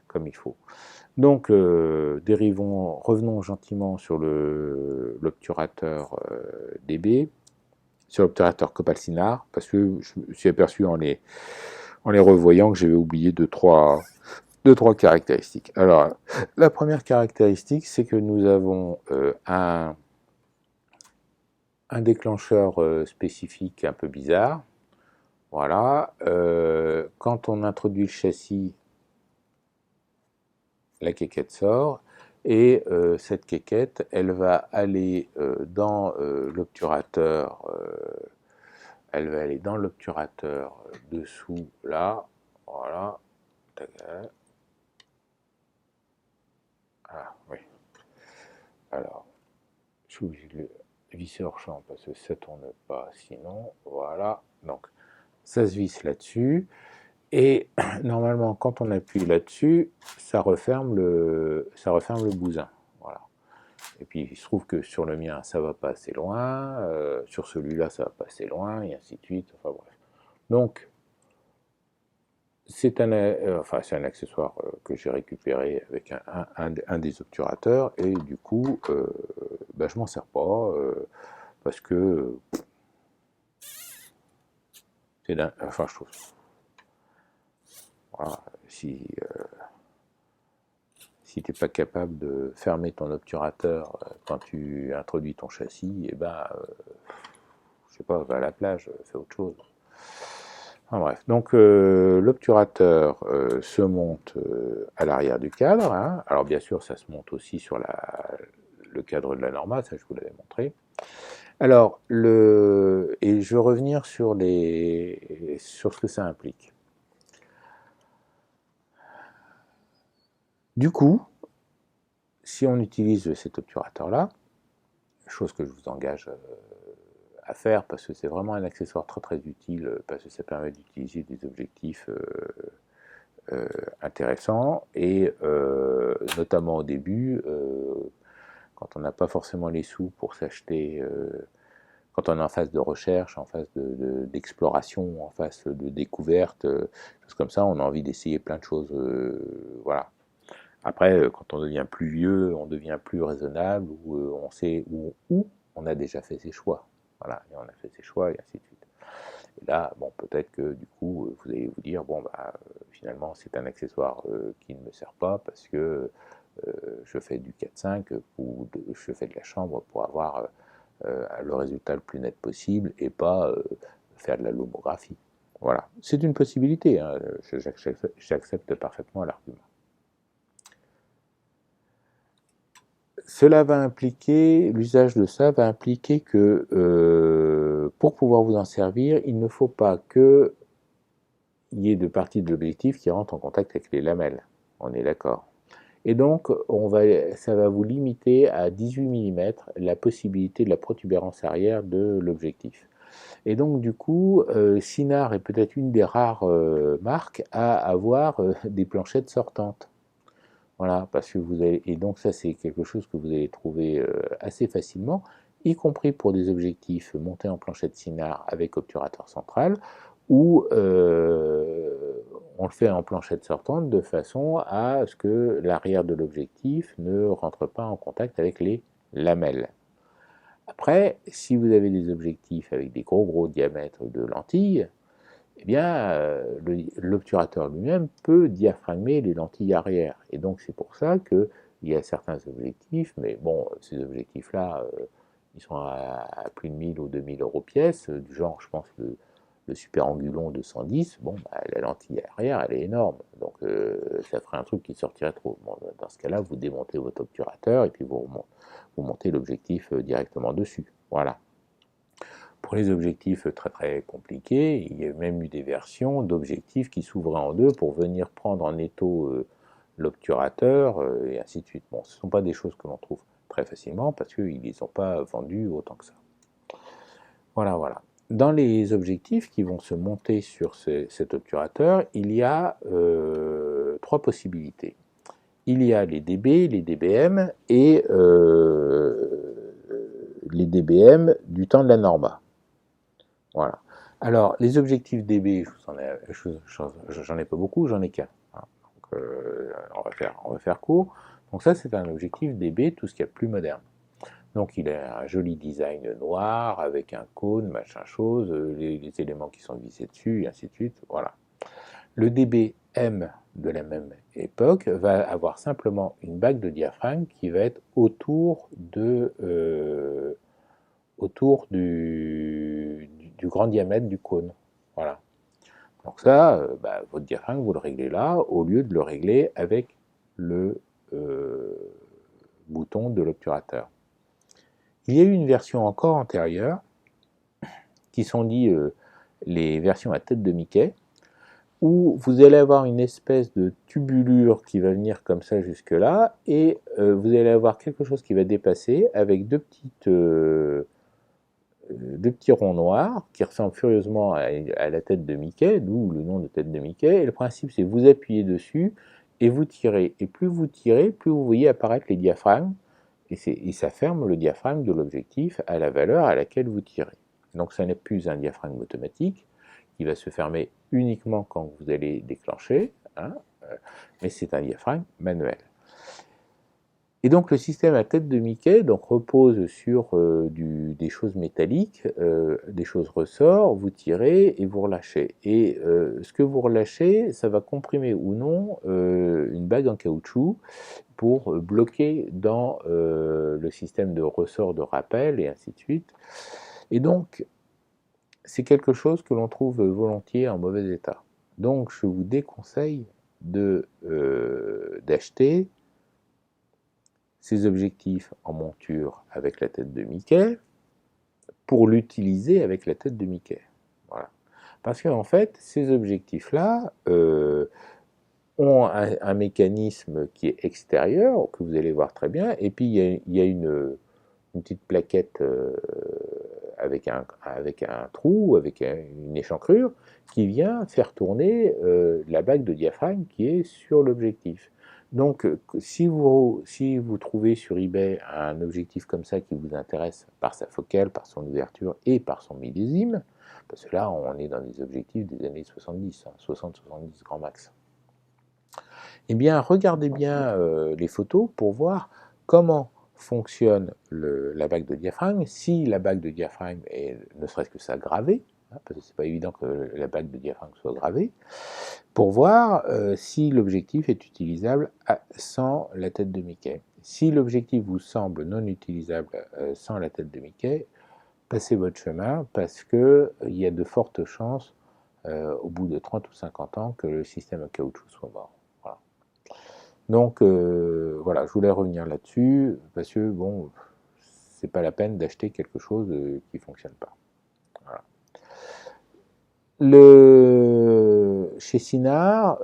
comme il faut. Donc, revenons gentiment sur l'obturateur DB, sur l'obturateur Copal Sinar, parce que je me suis aperçu en les revoyant que j'avais oublié deux, trois caractéristiques. Alors, la première caractéristique, c'est que nous avons un déclencheur spécifique un peu bizarre. Voilà. Quand on introduit le châssis, la quéquette sort. Et cette quéquette, elle va aller dans l'obturateur. Elle va aller dans l'obturateur dessous, là. Voilà. Ah, oui. Alors, je suis obligé de le visser hors champ parce que ça ne tourne pas sinon. Voilà. Donc, ça se visse là-dessus. Et normalement, quand on appuie là-dessus, ça referme le bousin. Voilà. Et puis, il se trouve que sur le mien, ça va pas assez loin. Sur celui-là, ça va pas assez loin, et ainsi de suite. Enfin, bref. Donc, c'est un accessoire que j'ai récupéré avec un des obturateurs. Et du coup, je m'en sers pas. Parce que c'est enfin, je trouve. Voilà, si tu n'es pas capable de fermer ton obturateur quand tu introduis ton châssis, et je sais pas, va à la plage, fais autre chose. Enfin, bref, donc l'obturateur se monte à l'arrière du cadre. Hein. Alors bien sûr, ça se monte aussi sur le cadre de la Norma, ça je vous l'avais montré. Alors, et je veux revenir sur ce que ça implique. Du coup, si on utilise cet obturateur-là, chose que je vous engage à faire parce que c'est vraiment un accessoire très très utile parce que ça permet d'utiliser des objectifs intéressants et notamment au début, quand on n'a pas forcément les sous pour s'acheter, quand on est en phase de recherche, en phase d'exploration, en phase de découverte, choses comme ça, on a envie d'essayer plein de choses. Voilà. Après, quand on devient plus vieux, on devient plus raisonnable, ou on sait où on a déjà fait ses choix. Voilà, et on a fait ses choix, et ainsi de suite. Et là, bon, peut-être que du coup, vous allez vous dire, bon, finalement, c'est un accessoire qui ne me sert pas parce que je fais du 4-5 ou je fais de la chambre pour avoir le résultat le plus net possible et pas faire de la lomographie. Voilà, c'est une possibilité, hein. J'accepte parfaitement l'argument. Cela va impliquer, l'usage de ça va impliquer que pour pouvoir vous en servir, il ne faut pas qu'il y ait de parties de l'objectif qui rentrent en contact avec les lamelles. On est d'accord. Et donc, ça va vous limiter à 18 mm la possibilité de la protubérance arrière de l'objectif. Et donc, du coup, Sinar est peut-être une des rares marques à avoir des planchettes sortantes. Voilà, parce que vous avez, et donc ça c'est quelque chose que vous allez trouver assez facilement, y compris pour des objectifs montés en planchette Sinar avec obturateur central, où on le fait en planchette sortante de façon à ce que l'arrière de l'objectif ne rentre pas en contact avec les lamelles. Après, si vous avez des objectifs avec des gros diamètres de lentilles, eh bien, l'obturateur lui-même peut diaphragmer les lentilles arrière. Et donc, c'est pour ça qu'il y a certains objectifs, mais bon, ces objectifs-là, ils sont à plus de 1000 ou 2000 euros pièce, du genre, je pense, le Super Angulon 210, bon, la lentille arrière, elle est énorme. Donc, ça ferait un truc qui sortirait trop. Bon, dans ce cas-là, vous démontez votre obturateur et puis vous montez l'objectif directement dessus. Voilà. Pour les objectifs très très compliqués, il y a même eu des versions d'objectifs qui s'ouvraient en deux pour venir prendre en étau l'obturateur et ainsi de suite. Bon, ce ne sont pas des choses que l'on trouve très facilement parce qu'ils ne les ont pas vendus autant que ça. Voilà, voilà. Dans les objectifs qui vont se monter sur cet obturateur, il y a trois possibilités. Il y a les DB, les DBM et les DBM du temps de la Norma. Voilà. Alors, les objectifs DB, j'en ai pas beaucoup, j'en ai qu'un. Hein. Donc, on va faire court. Donc ça, c'est un objectif DB, tout ce qu'il y a de plus moderne. Donc, il a un joli design noir, avec un cône, machin chose, les éléments qui sont vissés dessus, et ainsi de suite. Voilà. Le dBm de la même époque va avoir simplement une bague de diaphragme qui va être autour du grand diamètre du cône. Voilà. Donc ça, votre diaphragme, vous le réglez là, au lieu de le régler avec le bouton de l'obturateur. Il y a eu une version encore antérieure, qui sont dit les versions à tête de Mickey, où vous allez avoir une espèce de tubulure qui va venir comme ça jusque là, et vous allez avoir quelque chose qui va dépasser avec deux petits ronds noirs qui ressemblent furieusement à la tête de Mickey, d'où le nom de tête de Mickey. Et le principe, c'est vous appuyez dessus et vous tirez. Et plus vous tirez, plus vous voyez apparaître les diaphragmes, et ça ferme le diaphragme de l'objectif à la valeur à laquelle vous tirez. Donc ça n'est plus un diaphragme automatique qui va se fermer uniquement quand vous allez déclencher, hein, mais c'est un diaphragme manuel. Et donc le système à tête de Mickey repose sur des choses métalliques, des choses ressorts, vous tirez et vous relâchez. Et ce que vous relâchez, ça va comprimer ou non une bague en caoutchouc pour bloquer dans le système de ressort de rappel et ainsi de suite. Et donc c'est quelque chose que l'on trouve volontiers en mauvais état. Donc je vous déconseille d'acheter ces objectifs en monture avec la tête de Mickey pour l'utiliser avec la tête de Mickey. Voilà. Parce qu'en fait, ces objectifs-là ont un mécanisme qui est extérieur, que vous allez voir très bien, et puis il y a une petite plaquette avec un trou, avec une échancrure, qui vient faire tourner la bague de diaphragme qui est sur l'objectif. Donc, si vous trouvez sur eBay un objectif comme ça qui vous intéresse par sa focale, par son ouverture et par son millésime, parce que là, on est dans des objectifs des années 70, 60-70 grand max, eh bien, regardez bien les photos pour voir comment fonctionne la bague de diaphragme, si la bague de diaphragme est ne serait-ce que ça gravée, hein, parce que c'est pas évident que la bague de diaphragme soit gravée, pour voir si l'objectif est utilisable sans la tête de Mickey. Si l'objectif vous semble non utilisable sans la tête de Mickey, passez votre chemin parce qu'il y a de fortes chances, au bout de 30 ou 50 ans, que le système à caoutchouc soit mort. Voilà. Donc voilà, je voulais revenir là-dessus parce que bon, c'est pas la peine d'acheter quelque chose qui fonctionne pas. Voilà. Chez Sinar,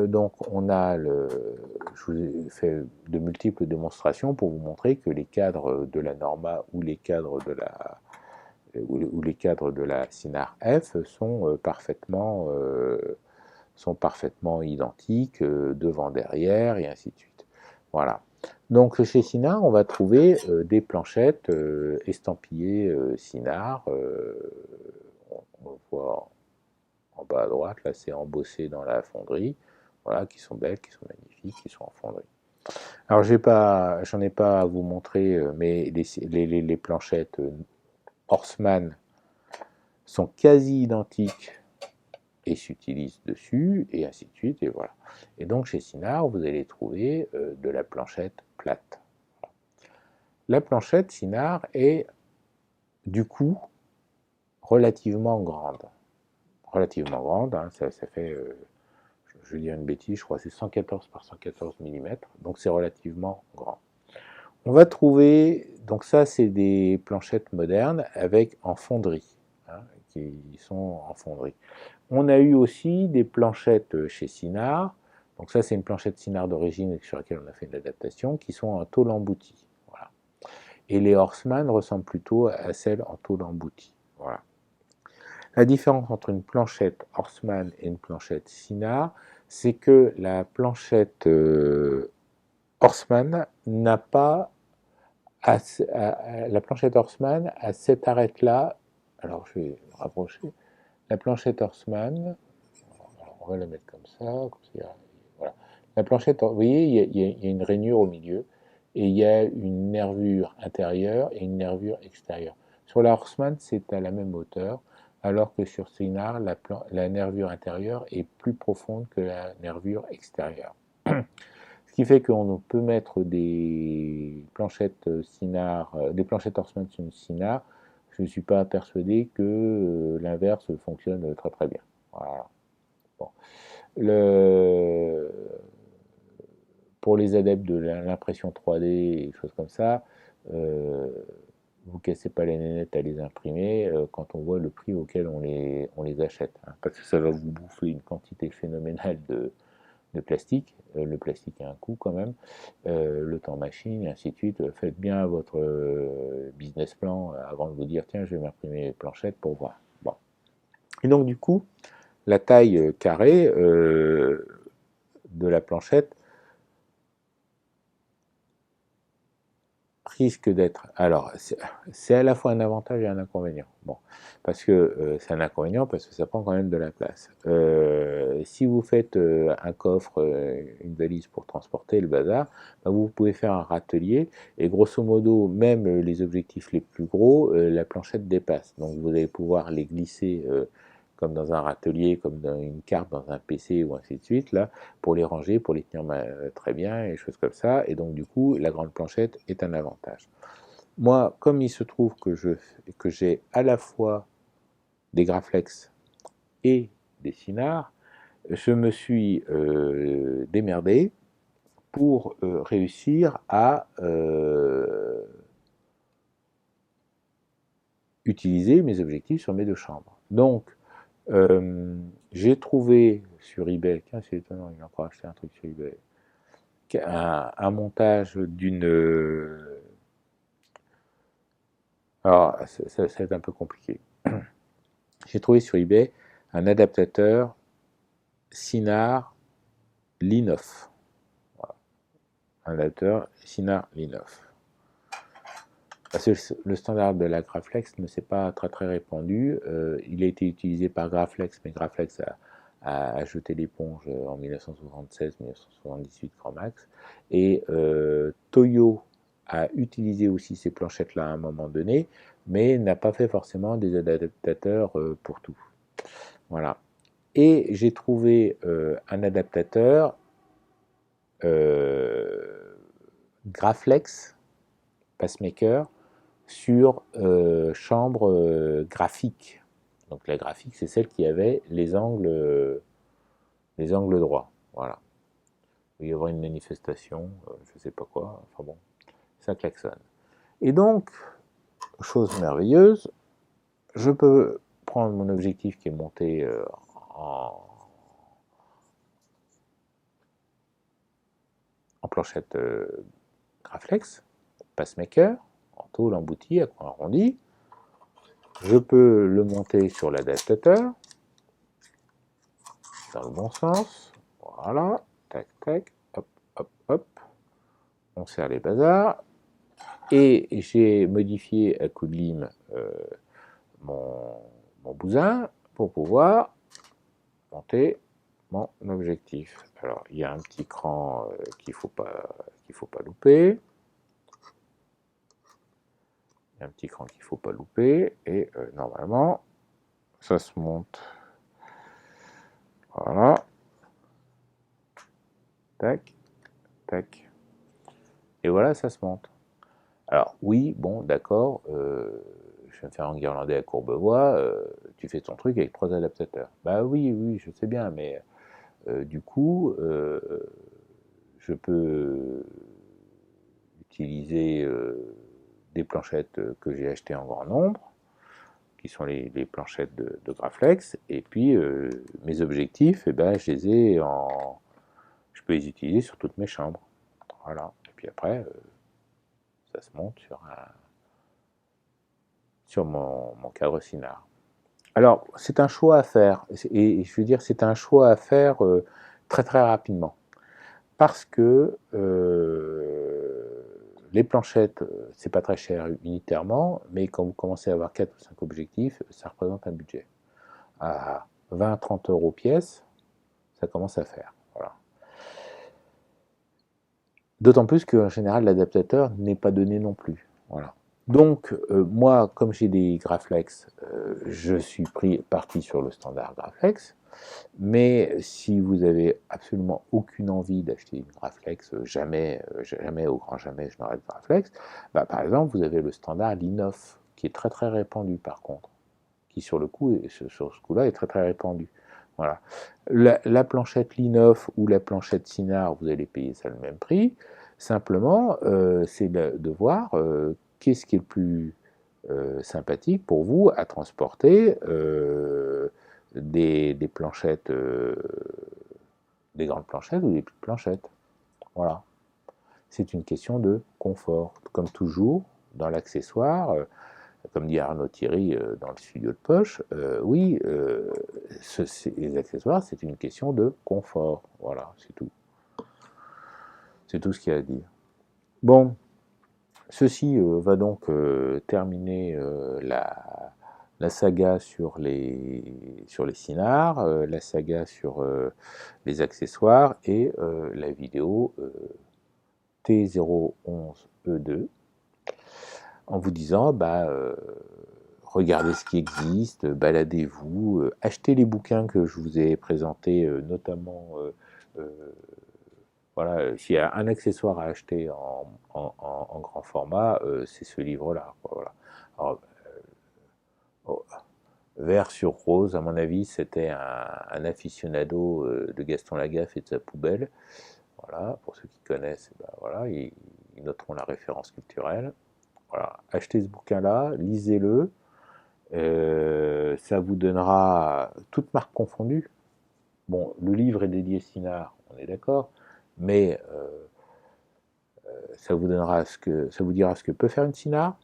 donc on a je vous ai fait de multiples démonstrations pour vous montrer que les cadres de la Norma ou les cadres de la Sinar F sont parfaitement identiques, devant, derrière, et ainsi de suite. Voilà. Donc chez Sinar, on va trouver des planchettes estampillées Sinar. On voit en bas à droite, là c'est embossé dans la fonderie. Voilà, qui sont belles, qui sont magnifiques, qui sont en fonderie. Alors j'en ai pas à vous montrer, mais les planchettes Horstmann sont quasi identiques et s'utilisent dessus, et ainsi de suite, et voilà. Et donc chez Sinar, vous allez trouver de la planchette plate. La planchette Sinar est du coup relativement grande. Relativement grande, hein, ça fait, je vais dire une bêtise, je crois que c'est 114 par 114 mm, donc c'est relativement grand. On va trouver, donc ça c'est des planchettes modernes avec en fonderie, hein, qui sont en fonderie. On a eu aussi des planchettes chez Sinar, donc ça c'est une planchette Sinar d'origine sur laquelle on a fait une adaptation, qui sont en tôle emboutie. Voilà. Et les Horstmann ressemblent plutôt à celles en tôle emboutie. Voilà. La différence entre une planchette Horstmann et une planchette Sinar, c'est que la planchette Horstmann n'a pas la planchette Horstmann a cette arête-là. Alors je vais me rapprocher. La planchette Horstmann, on va la mettre comme ça. Voilà. La planchette, vous voyez, il y a une rainure au milieu et il y a une nervure intérieure et une nervure extérieure. Sur la Horstmann, c'est à la même hauteur, alors que sur Cynar, la nervure intérieure est plus profonde que la nervure extérieure. Ce qui fait qu'on peut mettre des planchettes Cynar, des planchettes Horstmann sur une Cynar. Je ne suis pas persuadé que l'inverse fonctionne très très bien. Voilà. Bon. Pour les adeptes de l'impression 3D et choses comme ça, vous cassez pas les nénettes à les imprimer quand on voit le prix auquel on les achète. Hein, parce que ça va vous bouffer une quantité phénoménale de plastique. Le plastique a un coût quand même. Le temps machine, et ainsi de suite. Faites bien votre business plan avant de vous dire tiens, je vais m'imprimer les planchettes pour voir. Bon. Et donc du coup, la taille carrée de la planchette risque d'être... Alors, c'est à la fois un avantage et un inconvénient. Bon, parce que c'est un inconvénient parce que ça prend quand même de la place. Si vous faites un coffre, une valise pour transporter le bazar, ben vous pouvez faire un râtelier et grosso modo, même les objectifs les plus gros, la planchette dépasse. Donc vous allez pouvoir les glisser comme dans un râtelier, comme dans une carte dans un PC ou ainsi de suite, là, pour les ranger, pour les tenir très bien, et choses comme ça. Et donc, du coup, la grande planchette est un avantage. Moi, comme il se trouve que j'ai à la fois des Graflex et des Cynar, je me suis démerdé pour réussir à utiliser mes objectifs sur mes deux chambres. Donc, j'ai trouvé sur eBay, tiens c'est étonnant, il a encore acheté un truc sur eBay, un montage d'une... alors ça va être un peu compliqué. J'ai trouvé sur eBay un adaptateur Cynar Li9. Voilà. Un adaptateur Cynar Li9. Parce que le standard de la Graflex ne s'est pas très très répandu. Il a été utilisé par Graflex, mais Graflex a jeté l'éponge en 1976-1978 grand max. Et Toyo a utilisé aussi ces planchettes-là à un moment donné, mais n'a pas fait forcément des adaptateurs pour tout. Voilà. Et j'ai trouvé un adaptateur Graflex Pacemaker sur chambre graphique. Donc la graphique, c'est celle qui avait les angles droits. Voilà. Il va y avoir une manifestation, je ne sais pas quoi, enfin bon, ça klaxonne. Et donc, chose merveilleuse, je peux prendre mon objectif qui est monté en planchette Graflex, Pacemaker, en tôle emboutie à coin arrondi. Je peux le monter sur l'adaptateur, dans le bon sens. Voilà, tac, tac, hop, hop, hop. On serre les bazars. Et j'ai modifié à coup de lime mon bousin pour pouvoir monter mon objectif. Alors, il y a un petit cran qu'il faut pas louper. Il y a un petit cran qu'il faut pas louper. Et normalement, ça se monte. Voilà. Tac, tac. Et voilà, ça se monte. Alors oui, bon, d'accord, je vais me faire enguirlander à Courbevoie, tu fais ton truc avec 3 adaptateurs. Bah oui, oui, je sais bien, mais du coup, je peux utiliser des planchettes que j'ai achetées en grand nombre, qui sont les planchettes de Graflex, et puis mes objectifs, eh ben, je peux les utiliser sur toutes mes chambres. Voilà, et puis après, ça se monte sur mon cadre Cynar. Alors, c'est un choix à faire, et je veux dire, c'est un choix à faire très très rapidement, parce que les planchettes, c'est pas très cher unitairement, mais quand vous commencez à avoir 4 ou 5 objectifs, ça représente un budget. À 20-30 euros pièce, ça commence à faire. Voilà. D'autant plus qu'en général, l'adaptateur n'est pas donné non plus. Voilà. Donc, moi, comme j'ai des Graflex, je suis parti sur le standard Graflex. Mais si vous avez absolument aucune envie d'acheter une Graflex, jamais, jamais, au grand jamais, je n'aurai de Graflex, bah, par exemple, vous avez le standard Linoff, qui est très très répandu par contre, qui sur le coup, sur ce coup-là, est très très répandu. Voilà. La planchette Linoff ou la planchette Sinar, vous allez payer ça le même prix. Simplement, c'est de voir qu'est-ce qui est le plus sympathique pour vous à transporter des planchettes, des grandes planchettes ou des petites planchettes. Voilà. C'est une question de confort. Comme toujours, dans l'accessoire, comme dit Arnaud Thierry dans le studio de poche, oui, les accessoires, c'est une question de confort. Voilà, c'est tout. C'est tout ce qu'il y a à dire. Bon, ceci va donc terminer la saga sur les Sinars, la saga sur les accessoires et la vidéo T011E2 en vous disant bah, regardez ce qui existe, baladez-vous, achetez les bouquins que je vous ai présentés, notamment voilà, s'il y a un accessoire à acheter en grand format, c'est ce livre-là. Voilà. Alors, oh, vert sur rose, à mon avis, c'était un aficionado de Gaston Lagaffe et de sa poubelle. Voilà, pour ceux qui connaissent, ben voilà, ils noteront la référence culturelle. Voilà, achetez ce bouquin-là, lisez-le. Ça vous donnera, toutes marques confondues. Bon, le livre est dédié Sinard, on est d'accord, mais ça vous donnera ça vous dira ce que peut faire une Sinard,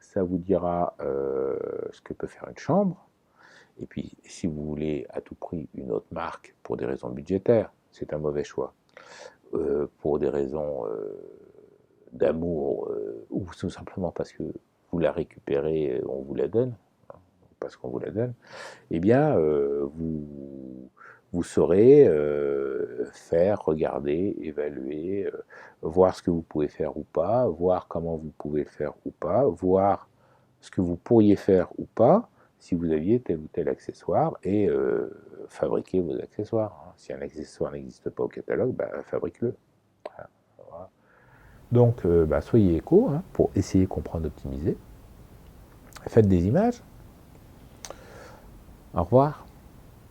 ça vous dira ce que peut faire une chambre. Et puis, si vous voulez à tout prix une autre marque pour des raisons budgétaires, c'est un mauvais choix. Pour des raisons d'amour ou tout simplement parce que vous la récupérez, on vous la donne, hein, parce qu'on vous la donne, eh bien, vous saurez faire, regarder, évaluer, voir ce que vous pouvez faire ou pas, voir comment vous pouvez le faire ou pas, voir ce que vous pourriez faire ou pas si vous aviez tel ou tel accessoire et fabriquer vos accessoires. Hein. Si un accessoire n'existe pas au catalogue, bah, fabrique-le. Voilà. Donc, bah, soyez éco hein, pour essayer, comprendre, optimiser. Faites des images. Au revoir.